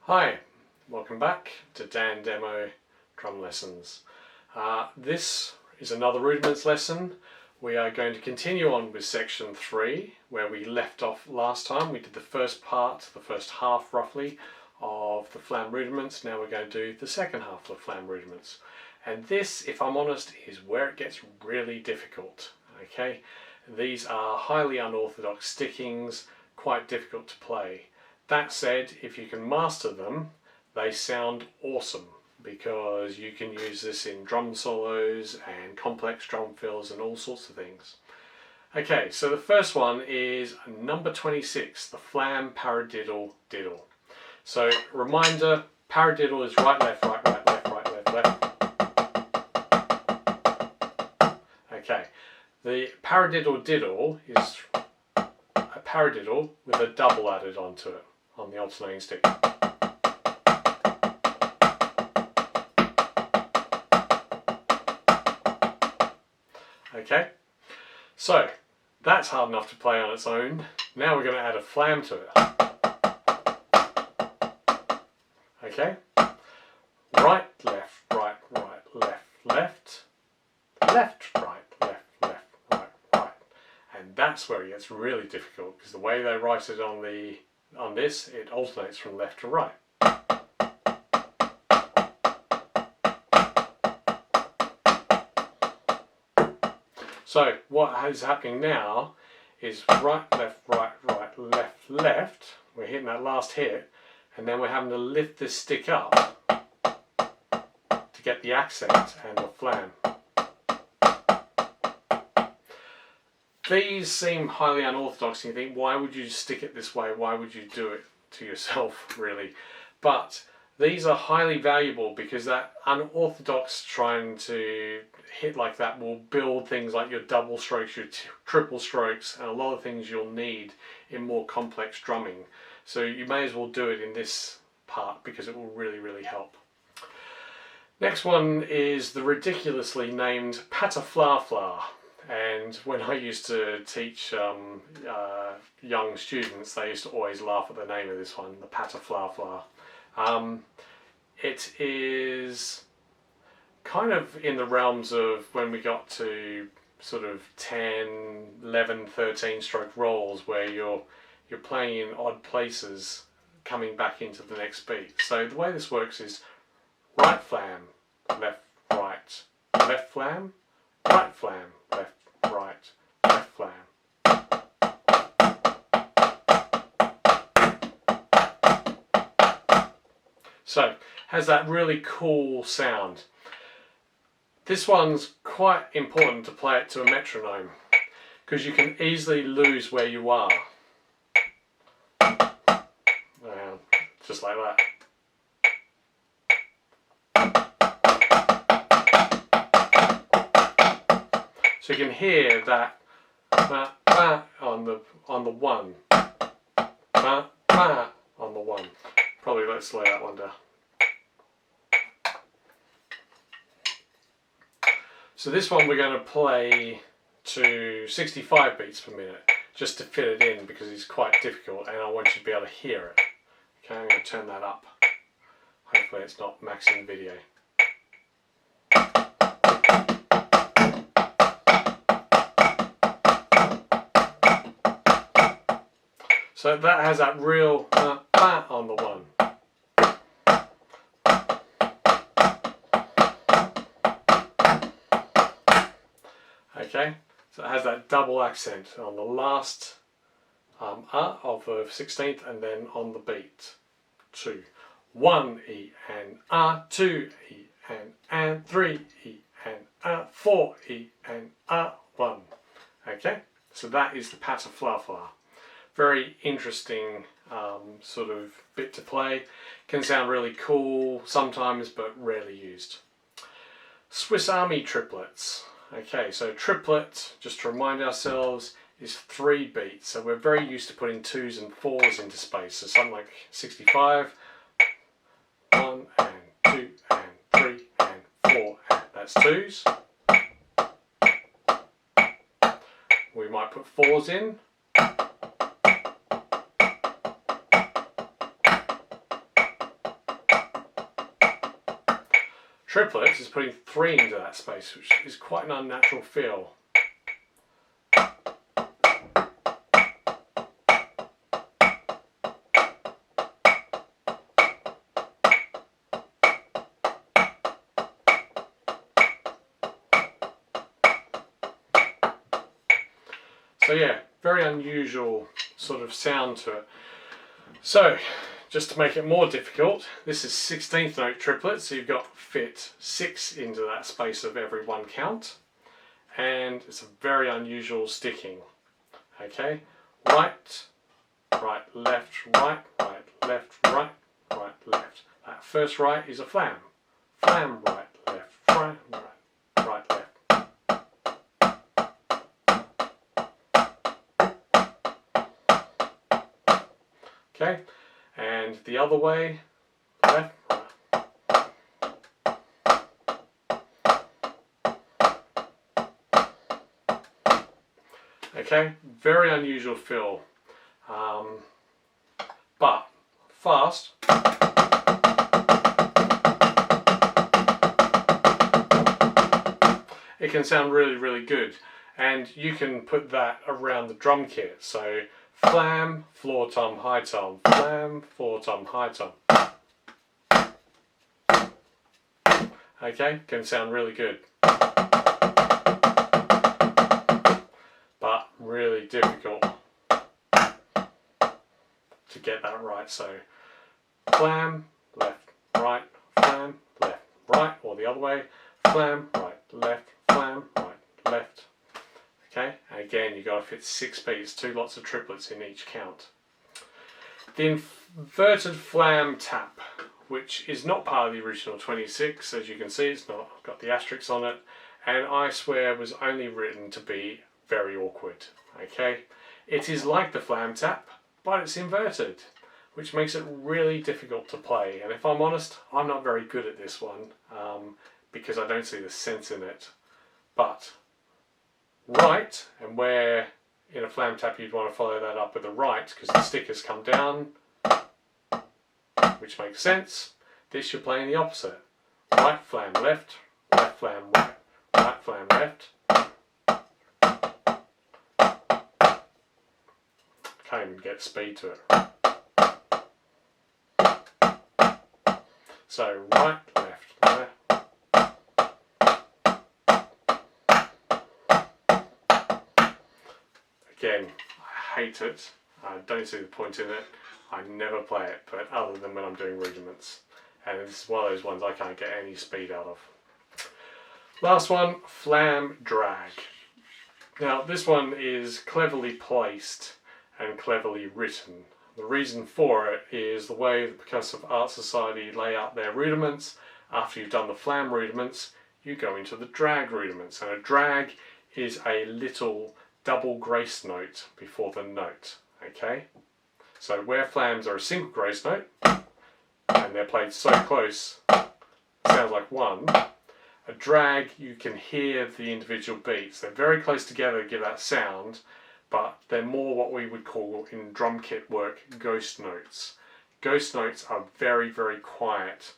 Hi, welcome back to Dan Demo Drum Lessons. This is another rudiments lesson. We are going to continue on with section 3 where we left off last time. We did the first part, the first half roughly, of the Flam rudiments. Now we're going to do the second half of the Flam rudiments. And this, if I'm honest, is where it gets really difficult. Okay, these are highly unorthodox stickings, quite difficult to play. That said, if you can master them, they sound awesome because you can use this in drum solos and complex drum fills and all sorts of things. Okay, so the first one is number 26, the Flam Paradiddle Diddle. So, reminder, paradiddle is right, left, right, right, left, right, left, left. Okay, the Paradiddle Diddle is a paradiddle with a double added onto it on the alternating stick. Okay, so that's hard enough to play on its own. Now we're going to add a flam to it. Okay, right, left, right, right, left, left, left, right, left, left, right, right. And that's where it gets really difficult because the way they write it on this, it alternates from left to right. So what is happening now is right, left, right, right, left, left. We're hitting that last hit, and then we're having to lift this stick up to get the accent and the flam. These seem highly unorthodox and you think, why would you stick it this way? Why would you do it to yourself, really? But these are highly valuable because that unorthodox trying to hit like that will build things like your double strokes, your triple strokes, and a lot of things you'll need in more complex drumming. So you may as well do it in this part because it will really, really help. Next one is the ridiculously named Pataflafla. And when I used to teach young students, they used to always laugh at the name of this one, the Pataflafla. It is kind of in the realms of when we got to sort of 10, 11, 13 stroke rolls where you're playing in odd places coming back into the next beat. So the way this works is right flam, left, right, left flam, right flam, left, right, left flam. So, has that really cool sound. This one's quite important to play it to a metronome because you can easily lose where you are. Just like that. So you can hear that on the one, on the one. Probably let's slow that one down. So this one we're going to play to 65 beats per minute just to fit it in because it's quite difficult and I want you to be able to hear it. Okay, I'm going to turn that up. Hopefully it's not maxing video. So that has that real on the one. Okay, so it has that double accent on the last of the 16th and then on the beat. 2, 1 E and 2 E and 3 E and 4 E and 1. Okay, so that is the Pataflafla. Very interesting sort of bit to play. Can sound really cool sometimes, but rarely used. Swiss Army triplets. Okay, so triplet, just to remind ourselves, is 3 beats. So we're very used to putting 2s and 4s into space. So something like 65, 1 and 2 and 3 and 4, and that's 2s. We might put 4s in. Triplets is putting 3 into that space, which is quite an unnatural feel. So yeah, very unusual sort of sound to it. So, just to make it more difficult, this is 16th note triplets, so you've got to fit 6 into that space of every 1 count. And it's a very unusual sticking. Okay, right, right, left, right, right, left, right, right, left. That first right is a flam. Flam, right, left, right, right, right, left. Okay, and the other way, left, right. Okay, very unusual fill, but fast. It can sound really, really good, and you can put that around the drum kit. So flam, floor tom, high tom, flam, floor tom, high tom. Okay, can sound really good, but really difficult to get that right. So flam, left, right, flam, left, right, or the other way, flam, right, left, flam, right, left. Okay, and again you've got to fit 6 beats, 2 lots of triplets in each count. The inverted flam tap, which is not part of the original 26, as you can see, it's not got the asterisks on it, and I swear was only written to be very awkward. Okay, it is like the flam tap, but it's inverted, which makes it really difficult to play. And if I'm honest, I'm not very good at this one because I don't see the sense in it. But right, and where in a flam tap you'd want to follow that up with the right because the stickers come down, which makes sense. This you're playing the opposite. Right flam left, left flam right, right flam left. Can't even get speed to it. So right, left, left. Again, I hate it. I don't see the point in it. I never play it, but other than when I'm doing rudiments. And this is one of those ones I can't get any speed out of. Last one, Flam Drag. Now this one is cleverly placed and cleverly written. The reason for it is the way the Percussive Art Society lay out their rudiments. After you've done the flam rudiments, you go into the drag rudiments. And a drag is a little double grace note before the note. Okay? So where flams are a single grace note, and they're played so close, it sounds like one. A drag, you can hear the individual beats. They're very close together to give that sound, but they're more what we would call in drum kit work ghost notes. Ghost notes are very, very quiet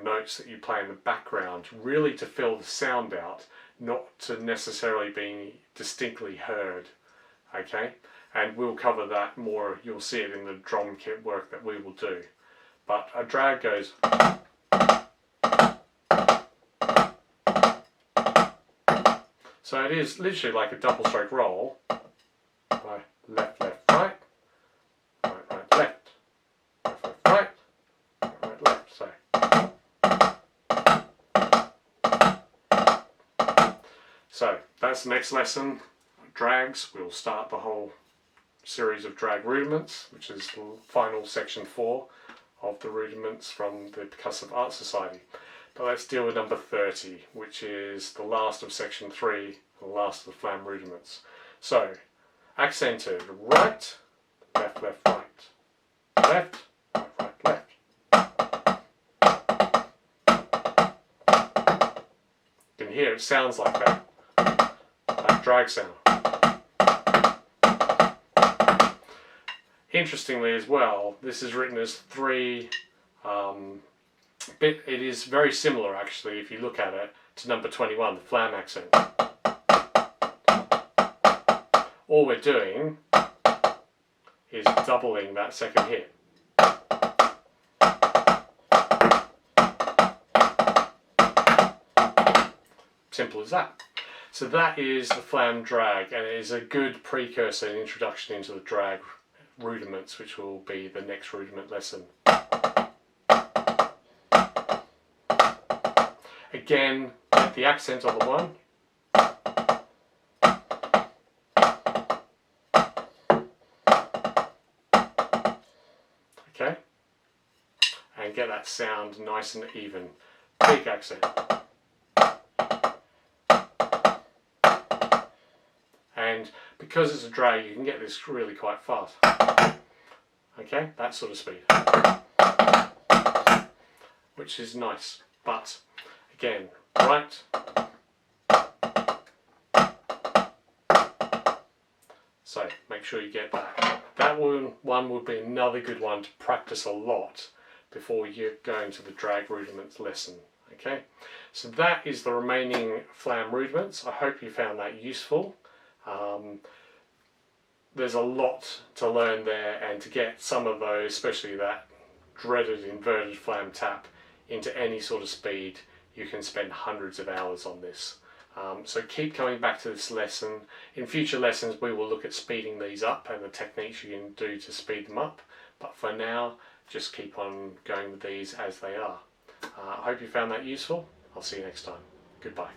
notes that you play in the background, really to fill the sound out, not to necessarily be distinctly heard. Okay, and we'll cover that more, you'll see it in the drum kit work that we will do. But a drag goes. So it is literally like a double stroke roll. Right, left, left, right, right, right, left, left, left, right, right, left. So that's the next lesson. Drags. We'll start the whole series of drag rudiments, which is the final section 4 of the rudiments from the Percussive Art Society. But let's deal with number 30, which is the last of section 3, the last of the flam rudiments. So, accented right, left, left, right, left, right, right, left. You can hear it sounds like that drag sound. Interestingly as well, this is written as 3 It is very similar actually, if you look at it, to number 21, the Flam accent. All we're doing is doubling that second hit. Simple as that. So that is the Flam Drag, and it is a good precursor and introduction into the drag rudiments, which will be the next rudiment lesson. Again, get the accent on the one. Okay, and get that sound nice and even. Big accent. And because it's a drag, you can get this really quite fast. Okay, that sort of speed. Which is nice. But, again, right. So, make sure you get that. That one would be another good one to practice a lot before you're going to the drag rudiments lesson. Okay, so that is the remaining Flam rudiments. I hope you found that useful. There's a lot to learn there, and to get some of those, especially that dreaded inverted Flam tap, into any sort of speed, you can spend hundreds of hours on this. So keep coming back to this lesson. In future lessons we will look at speeding these up and the techniques you can do to speed them up, but for now just keep on going with these as they are. I hope you found that useful. I'll see you next time. Goodbye.